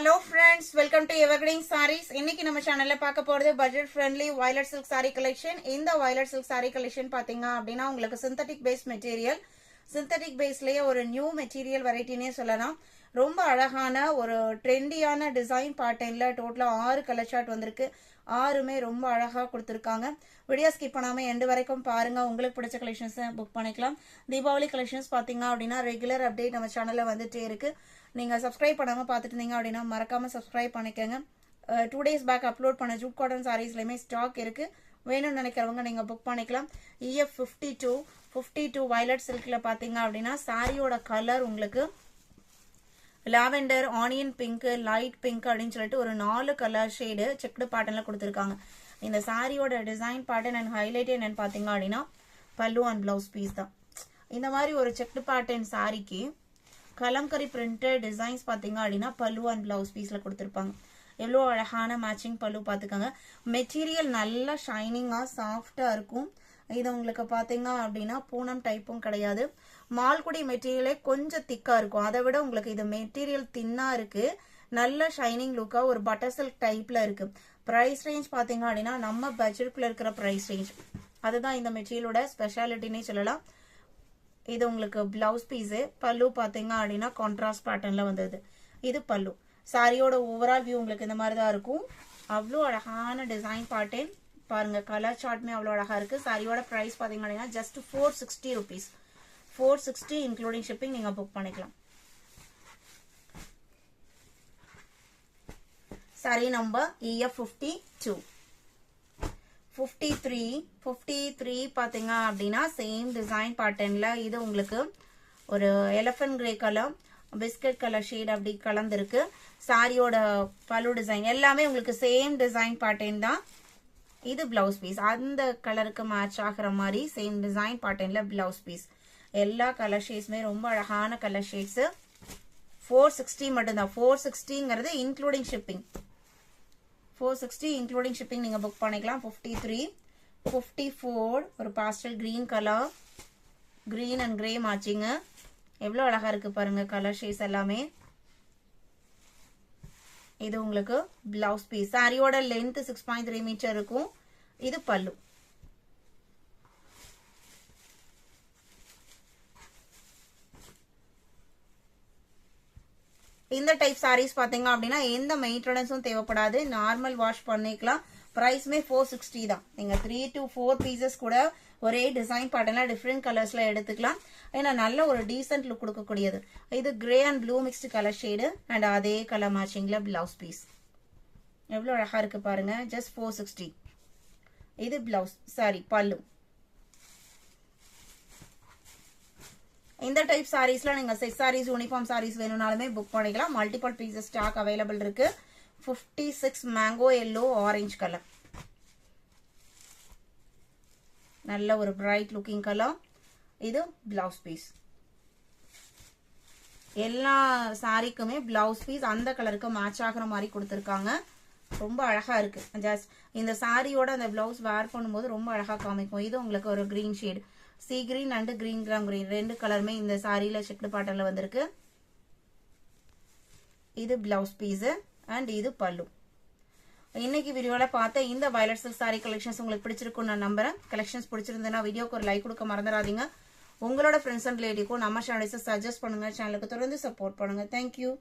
Hello friends, welcome to Evergreen Sarees. இன்னைக்கு நம்ம சேனல்ல பார்க்க போறது budget friendly violet silk saree collection. இந்த violet silk saree collection பாத்தீங்க அப்படினா உங்களுக்கு synthetic base material. Synthetic baseலயே ஒரு new material variety-னே சொல்லலாம். ரொம்ப அழகான ஒரு ட்ரெண்டியான டிசைன் பேட்டர்ன்ல டோட்டலா 6 கலர் சார்ட் வந்திருக்கு. ஆறுமே ரொம்ப அழகா கொடுத்திருக்காங்க. வீடியோ ஸ்கிப் பண்ணாம எண்ட் வரைக்கும் பாருங்க. உங்களுக்கு பிடிச்ச கலெக்ஷன்ஸ் புக் பண்ணிக்கலாம். தீபாவளி கலெக்ஷன்ஸ் பாத்தீங்க அப்படினா ரெகுலர் அப்டேட் நம்ம சேனல்ல வந்துட்டே இருக்கு. நீங்க சப்ஸ்கிரைப் பண்ணாம பார்த்துட்டு இருந்தீங்க அப்படினா மறக்காம சப்ஸ்கிரைப் பண்ணிக்கங்க. 2 days பேக் அப்லோட் பண்ண ஜூட் காட்டன் சாரீஸ்லயுமே ஸ்டாக் இருக்கு. வேணும்னு நினைக்கிறவங்க நீங்க புக் பண்ணிக்கலாம். EF 52 violet silkல பாத்தீங்க அப்படினா சாரியோட கலர் உங்களுக்கு lavender, onion pink, light pink அப்படின்னு சொல்லிட்டு ஒரு 4 கலர் ஷேடு செக்டு பேட்டர்ன்ல கொடுத்துருக்காங்க. இந்த சாரியோட டிசைன் பேட்டர்ன் அண்ட் ஹைலைட் என்னன்னு பாத்தீங்க அப்படின்னா பல்லு அண்ட் பிளவுஸ் பீஸ் தான். இந்த மாதிரி ஒரு செக்டு பேட்டர்ன் சாரிக்கு கலம்கரி பிரிண்டட் டிசைன்ஸ் பாத்தீங்க அப்படின்னா பல்லு அண்ட் பிளவுஸ் பீஸ்ல கொடுத்துருப்பாங்க. எவ்வளோ அழகான மேட்சிங் பல்லு பாத்துக்கோங்க. மெட்டீரியல் நல்லா ஷைனிங்கா சாஃப்டா இருக்கும். இது உங்களுக்கு பாத்தீங்க அப்படின்னா பூனம் டைப்பும் கிடையாது. மால்குடி மெட்டீரியலே கொஞ்சம் திக்கா இருக்கும். அதை விட உங்களுக்கு இது மெட்டீரியல் தின்னா இருக்கு. நல்ல ஷைனிங் லுக்கா ஒரு பட்டர் சில்க் டைப்ல இருக்கு. பிரைஸ் ரேஞ்ச் பாத்தீங்க அப்படின்னா நம்ம பட்ஜெட்குள்ள இருக்கிற பிரைஸ் ரேஞ்ச். அதுதான் இந்த மெட்டீரியலோட ஸ்பெஷாலிட்டினே சொல்லலாம். இது உங்களுக்கு பிளவுஸ் பீஸ். பல்லு பாத்தீங்க அப்படின்னா கான்ட்ராஸ்ட் பேட்டர்ன்ல வந்தது. இது பல்லு. சாரியோட ஓவரால் வியூ உங்களுக்கு இந்த மாதிரி தான் இருக்கும். அவ்வளோ அழகான டிசைன் பேட்டர்ன் பாருங்க. கலர் சார்ட்மே அவ்வளோ அழகா இருக்கு. சாரியோட பிரைஸ் பாத்தீங்க அப்படின்னா ஜஸ்ட் 460 rupees. 460 இன்க்ளூடிங் ஷிப்பிங் நீங்க புக் பண்ணிக்கலாம். Sorry number EF 52. 53 பாத்தீங்க அப்படின்னா சேம் டிசைன் பேட்டர்ன்ல இது உங்களுக்கு ஒரு elephant grey colour, biscuit colour shade அப்படி கலந்துருக்கு. சாரியோட பல்லு டிசைன் எல்லாமே உங்களுக்கு சேம் டிசைன் பேட்டர்ன் தான். இது பிளவுஸ் பீஸ். அந்த கலருக்கு மேட்ச் ஆகிற மாதிரி சேம் டிசைன் பேட்டர்ன்ல பிளவுஸ் பீஸ். எல்லா கலர் ஷேட்ஸுமே ரொம்ப அழகான கலர் ஷேட்ஸ். 460 மட்டும்தான். 460ங்கிறது இன்க்ளூடிங் ஷிப்பிங். 460 இன்க்ளூடிங் ஷிப்பிங் நீங்க புக் பண்ணிக்கலாம். 53, 54 ஒரு pastel green colour, green and grey matching. எவ்வளோ அழகா இருக்கு பாருங்க கலர் ஷேட்ஸ் எல்லாமே. இது உங்களுக்கு பிளவுஸ் பீஸ். சாரியோட லென்த் 6.3 மீட்டர் இருக்கும். இது பல்லு. இந்த டைப் சாரீஸ் பாத்தீங்க அப்படின்னா எந்த மெயின்டெனன்ஸும் தேவைப்படாது. நார்மல் வாஷ் பண்ணிக்கலாம். பிரைஸ்மே 460 தான். நீங்க 3 to 4 பீசஸ் கூட ஒரே டிசைன் பேட்டர்ன்ல டிஃப்ரெண்ட் கலர்ஸ்ல எடுத்துக்கலாம். ஏன்னா நல்ல ஒரு டீசென்ட் லுக் கொடுக்கக்கூடியது. இது grey and blue mixed colour shade and அதே கலர் மேட்சிங்ல பிளவுஸ் பீஸ். எவ்வளவு அழகா இருக்கு பாருங்க. ஜஸ்ட் 460. இது பிளவுஸ் சாரி பல்லு. இந்த டைப் சாரீஸ்ல நீங்க செட் சாரீஸ், யூனிஃபார்ம் சாரீஸ் வேணும்னாலுமே புக் பண்ணிக்கலாம். மல்டிபிள் பீசஸ் ஸ்டாக் அவைலபிள் இருக்கு. 56 மேங்கோ எல்லோ ஆரஞ்சு கலர். நல்ல ஒரு பிரைட் லுக்கிங் கலர். இது பிளவுஸ் பீஸ். எல்லா சாரிக்குமே பிளவுஸ் பீஸ் அந்த கலருக்கு மேட்ச் ஆகிற மாதிரி கொடுத்துருக்காங்க. ரொம்ப அழகா இருக்கு. ஜஸ்ட் இந்த சாரியோட அந்த பிளவுஸ் வேர் பண்ணும்போது ரொம்ப அழகா காமிக்கும். இது உங்களுக்கு ஒரு green shade, C green and green gram green ரெண்டு கலருமே இந்த சாரியில செக்டு பேட்டர்ன்ல வந்திருக்கு. இது பிளவுஸ் பீஸ் அண்ட் இது பல்லு. இன்னைக்கு வீடியோல பார்த்த இந்த வயலட் சில்க் சாரி கலெக்ஷன்ஸ் உங்களுக்கு பிடிச்சிருக்கும் நான் நம்புறேன். கலெக்ஷன்ஸ் பிடிச்சிருந்தா வீடியோக்கு ஒரு லைக் கொடுக்க மறந்துடாதீங்க. உங்களோட ஃப்ரெண்ட்ஸ் அண்ட் ரிலேட்டிவ்க்கும் நம்ம சேனலை சஜஸ்ட் பண்ணுங்க. சேனலுக்கு தொடர்ந்து சப்போர்ட் பண்ணுங்க. தேங்க்யூ.